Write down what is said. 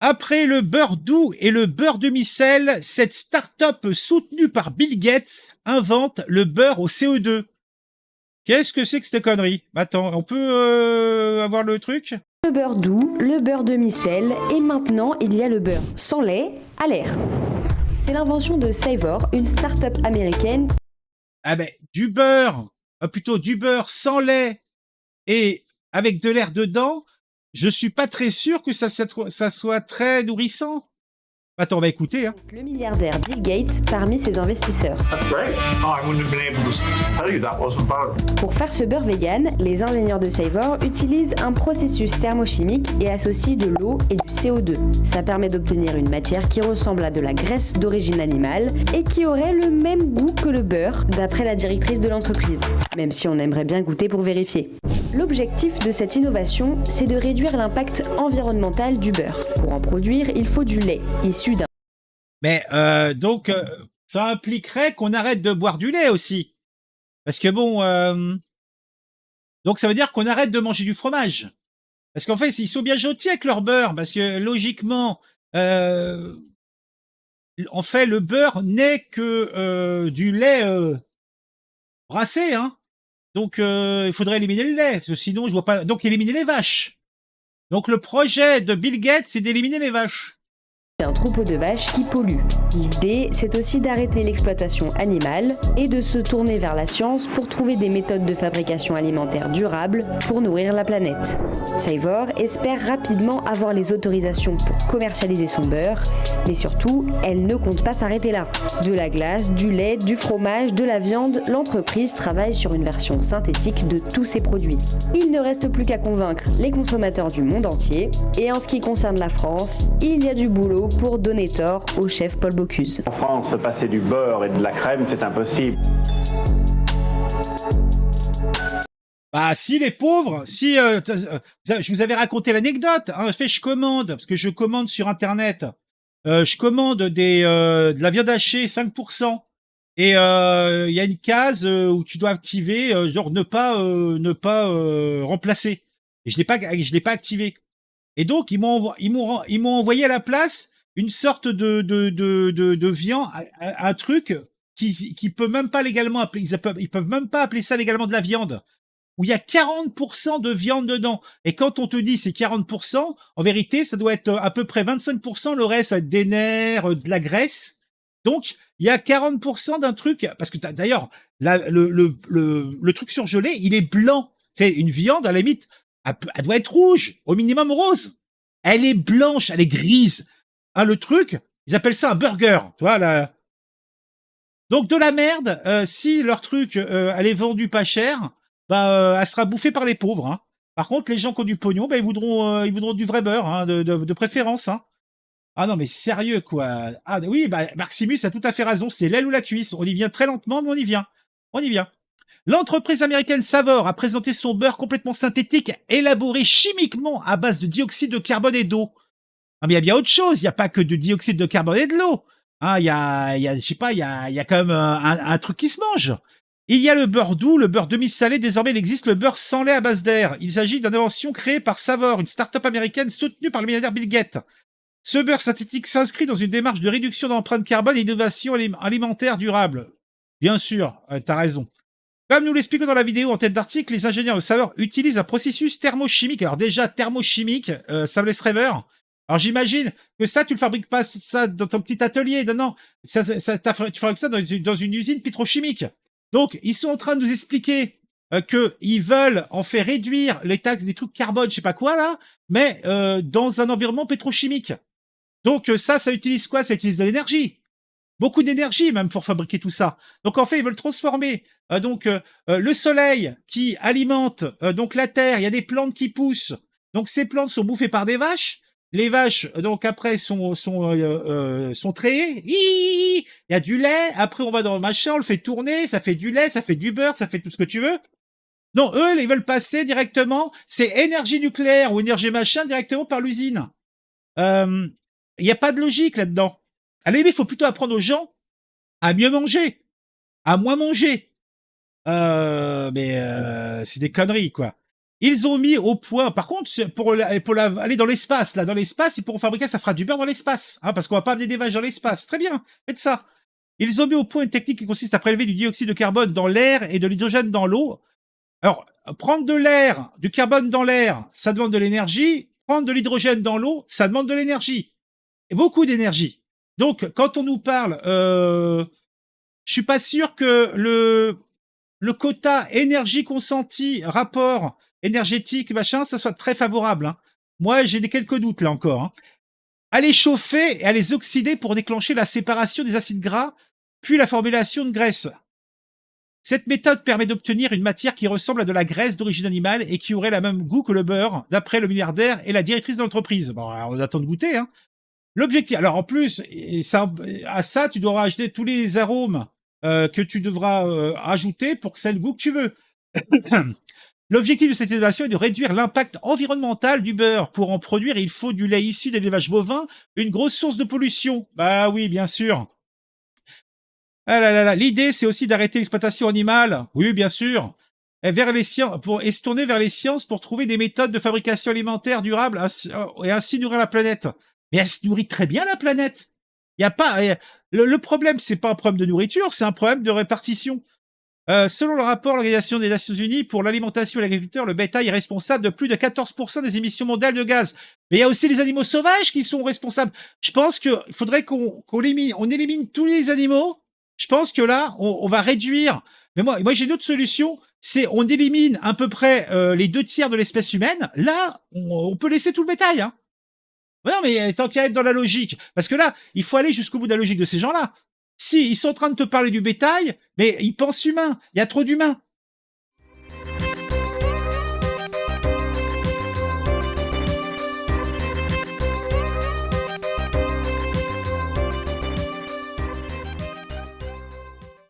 Après le beurre doux et le beurre de micelle, cette start-up soutenue par Bill Gates invente le beurre au CO2. Qu'est-ce que c'est que cette connerie? Attends, on peut avoir le truc? Le beurre doux, le beurre demi-sel et maintenant il y a le beurre sans lait à l'air. C'est l'invention de Savor, une start-up américaine. Ah ben, du beurre, plutôt du beurre sans lait et avec de l'air dedans, je suis pas très sûr que ça soit très nourrissant. Attends, on va écouter. Hein. Le milliardaire Bill Gates parmi ses investisseurs. Pour faire ce beurre vegan, les ingénieurs de Savor utilisent un processus thermochimique et associent de l'eau et du CO2. Ça permet d'obtenir une matière qui ressemble à de la graisse d'origine animale et qui aurait le même goût que le beurre, d'après la directrice de l'entreprise. Même si on aimerait bien goûter pour vérifier. L'objectif de cette innovation, c'est de réduire l'impact environnemental du beurre. Pour en produire, il faut du lait, issu d'un... Mais donc, ça impliquerait qu'on arrête de boire du lait aussi. Parce que bon... donc ça veut dire qu'on arrête de manger du fromage. Parce qu'en fait, ils sont bien gentils avec leur beurre. Parce que logiquement, en fait, le beurre n'est que du lait brassé, hein. Donc, il faudrait éliminer le lait, parce que sinon, je vois pas. Donc, éliminer les vaches. Donc, le projet de Bill Gates, c'est d'éliminer les vaches. Un troupeau de vaches qui pollue. L'idée, c'est aussi d'arrêter l'exploitation animale et de se tourner vers la science pour trouver des méthodes de fabrication alimentaire durables pour nourrir la planète. Savor espère rapidement avoir les autorisations pour commercialiser son beurre, mais surtout, elle ne compte pas s'arrêter là. De la glace, du lait, du fromage, de la viande, l'entreprise travaille sur une version synthétique de tous ses produits. Il ne reste plus qu'à convaincre les consommateurs du monde entier. Et en ce qui concerne la France, il y a du boulot pour donner tort au chef Paul Bocuse. En France, se passer du beurre et de la crème, c'est impossible. Bah si les pauvres, si je vous avais raconté l'anecdote, hein, en fait je commande parce que je commande sur internet, je commande de la viande hachée 5% et il y a une case où tu dois activer genre ne pas remplacer et je l'ai pas activé et donc ils m'ont envoyé à la place une sorte de viande, un truc qui peut même pas légalement appeler, ils peuvent même pas appeler ça légalement de la viande, où il y a 40% de viande dedans. Et quand on te dit c'est 40%, en vérité, ça doit être à peu près 25%, le reste, ça va être des nerfs, de la graisse. Donc, il y a 40% d'un truc, parce que d'ailleurs, le truc surgelé, il est blanc. C'est une viande, à la limite, elle doit être rouge, au minimum rose. Elle est blanche, elle est grise. Ah, le truc, ils appellent ça un burger, tu vois, là. Donc, de la merde, si leur truc, elle est vendue pas cher, bah, elle sera bouffée par les pauvres. Hein. Par contre, les gens qui ont du pognon, bah, ils voudront du vrai beurre, hein, de préférence. Hein. Ah non, mais sérieux, quoi. Ah oui, bah, Maximus a tout à fait raison. C'est l'aile ou la cuisse. On y vient très lentement, mais on y vient. On y vient. L'entreprise américaine Savor a présenté son beurre complètement synthétique, élaboré chimiquement à base de dioxyde de carbone et d'eau. Ah, mais il y a bien autre chose. Il n'y a pas que de dioxyde de carbone et de l'eau. Hein, je sais pas, il y a quand même un truc qui se mange. Il y a le beurre doux, le beurre demi-salé. Désormais, il existe le beurre sans lait à base d'air. Il s'agit d'une invention créée par Savor, une start-up américaine soutenue par le milliardaire Bill Gates. Ce beurre synthétique s'inscrit dans une démarche de réduction d'empreinte carbone et d'innovation alimentaire durable. Bien sûr, t'as raison. Comme nous l'expliquons dans la vidéo en tête d'article, les ingénieurs de Savor utilisent un processus thermochimique. Alors déjà, thermochimique, ça me laisse rêveur. Alors j'imagine que ça, tu le fabriques pas ça dans ton petit atelier. Non, non, tu fabriques ça dans une usine pétrochimique. Donc, ils sont en train de nous expliquer qu'ils veulent en faire réduire les trucs carbone, je sais pas quoi là, mais dans un environnement pétrochimique. Donc ça utilise quoi? Ça utilise de l'énergie. Beaucoup d'énergie même pour fabriquer tout ça. Donc en fait, ils veulent transformer le soleil qui alimente donc la terre. Il y a des plantes qui poussent. Donc ces plantes sont bouffées par des vaches. Les vaches, donc après, sont tréées. Il y a du lait. Après, on va dans le machin, on le fait tourner. Ça fait du lait, ça fait du beurre, ça fait tout ce que tu veux. Non, eux, ils veulent passer directement. C'est énergie nucléaire ou énergie machin directement par l'usine. Il n'y a pas de logique là-dedans. À la limite, il faut plutôt apprendre aux gens à mieux manger, à moins manger. Mais c'est des conneries, quoi. Ils ont mis au point, par contre, aller dans l'espace, là, dans l'espace, ils pourront fabriquer, ça fera du beurre dans l'espace, hein, parce qu'on va pas amener des vaches dans l'espace. Très bien, faites ça. Ils ont mis au point une technique qui consiste à prélever du dioxyde de carbone dans l'air et de l'hydrogène dans l'eau. Alors, prendre de l'air, du carbone dans l'air, ça demande de l'énergie. Prendre de l'hydrogène dans l'eau, ça demande de l'énergie. Et beaucoup d'énergie. Donc, quand on nous parle, je suis pas sûr que le quota énergie consentie, rapport énergétique, machin, ça soit très favorable. Hein. Moi, j'ai quelques doutes là encore. Hein. À les chauffer et à les oxyder pour déclencher la séparation des acides gras, puis la formulation de graisse. Cette méthode permet d'obtenir une matière qui ressemble à de la graisse d'origine animale et qui aurait le même goût que le beurre, d'après le milliardaire et la directrice de l'entreprise. Bon, alors, on attend de goûter. Hein. L'objectif, alors en plus, à ça, tu dois rajouter tous les arômes que tu devras ajouter pour que ça ait le goût que tu veux. L'objectif de cette innovation est de réduire l'impact environnemental du beurre. Pour en produire, il faut du lait issu d'élevage bovin, une grosse source de pollution. Bah oui, bien sûr. Ah là là là. L'idée, c'est aussi d'arrêter l'exploitation animale. Oui, bien sûr. Et se tourner vers les sciences pour trouver des méthodes de fabrication alimentaire durable et ainsi nourrir la planète. Mais elle se nourrit très bien, la planète. Il y a pas, le problème, c'est pas un problème de nourriture, c'est un problème de répartition. Selon le rapport de l'Organisation des Nations Unies pour l'alimentation et l'agriculture, le bétail est responsable de plus de 14% des émissions mondiales de gaz. Mais il y a aussi les animaux sauvages qui sont responsables. Je pense qu'il faudrait qu'on élimine tous les animaux. Je pense que là, on va réduire. Mais moi j'ai une autre solution. C'est on élimine à peu près les 2/3 de l'espèce humaine. Là, on peut laisser tout le bétail. Hein. Ouais, non, mais tant qu'à être dans la logique. Parce que là, il faut aller jusqu'au bout de la logique de ces gens-là. Si ils sont en train de te parler du bétail, mais ils pensent humain. Il y a trop d'humains.